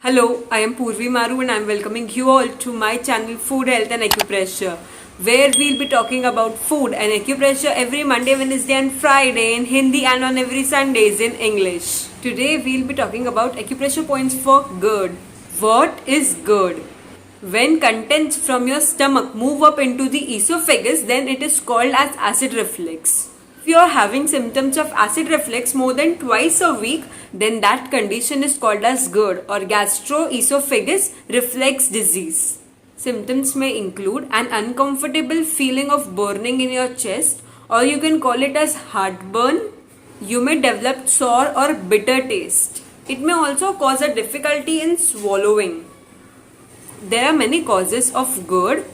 Hello, I am Purvi Maru and I am welcoming you all to my channel Food, Health and Acupressure, where we'll be talking about food and acupressure every Monday, Wednesday and Friday in Hindi and on every Sundays in English. Today we'll be talking about acupressure points for GERD. What is GERD? When contents from your stomach move up into the esophagus, then it is called as acid reflux. If you are having symptoms of acid reflux more than twice a week, then that condition is called as GERD or gastroesophagus reflux disease. Symptoms may include an uncomfortable feeling of burning in your chest, or you can call it as heartburn. You may develop sour or bitter taste. It may also cause a difficulty in swallowing. There are many causes of GERD,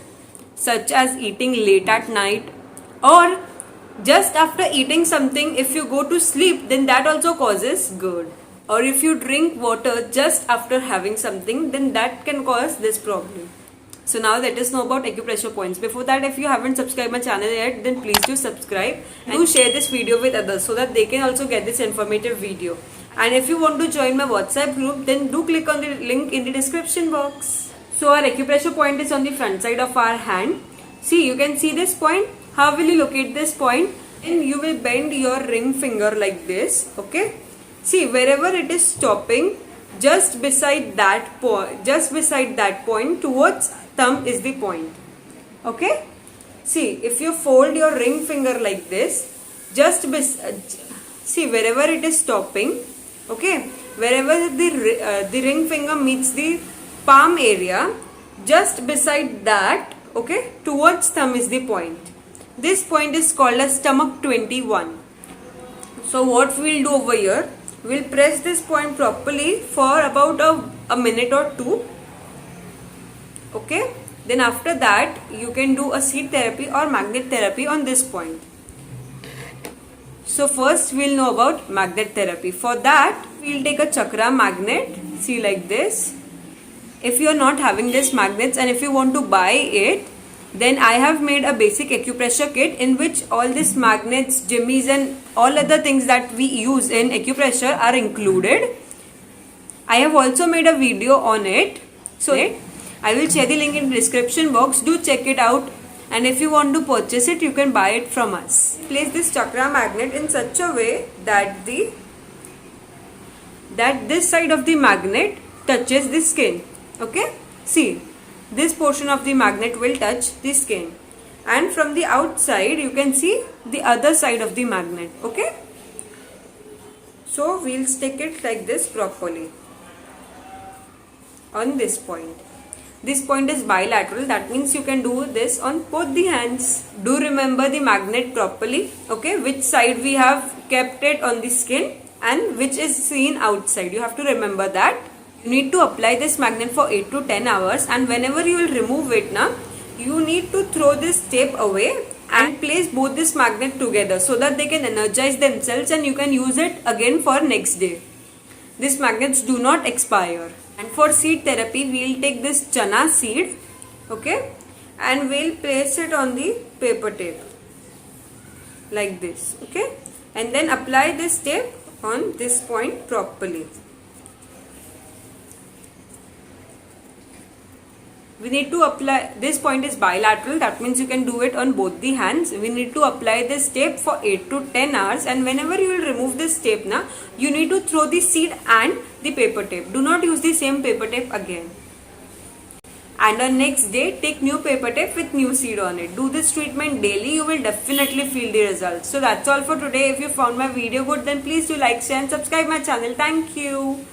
such as eating late at night or just after eating something. If you go to sleep, then that also causes GERD. Or if you drink water just after having something, then that can cause this problem. So now let us know about acupressure points. Before that, if you haven't subscribed my channel yet, then please do subscribe and do share this video with others so that they can also get this informative video. And if you want to join my WhatsApp group, then do click on the link in the description box. So our acupressure point is on the front side of our hand. See, you can see this point. How will you locate this point? And you will bend your ring finger like this, okay? See, wherever it is stopping, just beside that point towards thumb is the point, okay? See, if you fold your ring finger like this, see wherever it is stopping, okay? Wherever the ring finger meets the palm area, just beside that, okay, towards thumb is the point. This point is called as stomach 21. So what we'll do over here, we'll press this point properly for about a minute or two. Okay. Then after that, you can do a seed therapy or magnet therapy on this point. So first we'll know about magnet therapy. For that, we'll take a chakra magnet. See, like this. If you are not having this magnets and if you want to buy it, then I have made a basic acupressure kit in which all these magnets, jimmies and all other things that we use in acupressure are included. I have also made a video on it. So I will share the link in the description box. Do check it out. And if you want to purchase it, you can buy it from us. Place this chakra magnet in such a way that this side of the magnet touches the skin. Okay? See. This portion of the magnet will touch the skin, and from the outside you can see the other side of the magnet. Okay, so we'll stick it like this properly on this point. This point is bilateral, that means you can do this on both the hands. Do remember the magnet properly, okay, which side we have kept it on the skin and which is seen outside. You have to remember that. You need to apply this magnet for 8 to 10 hours, and whenever you will remove it now, you need to throw this tape away and place both this magnet together so that they can energize themselves and you can use it again for next day. These magnets do not expire. And for seed therapy, we will take this chana seed, okay, and we will place it on the paper tape like this, okay, and then apply this tape on this point properly. We need to apply, this point is bilateral, that means you can do it on both the hands. We need to apply this tape for 8 to 10 hours, and whenever you will remove this tape now, you need to throw the seed and the paper tape. Do not use the same paper tape again. And on next day, take new paper tape with new seed on it. Do this treatment daily, you will definitely feel the results. So that's all for today. If you found my video good, then please do like, share and subscribe my channel. Thank you.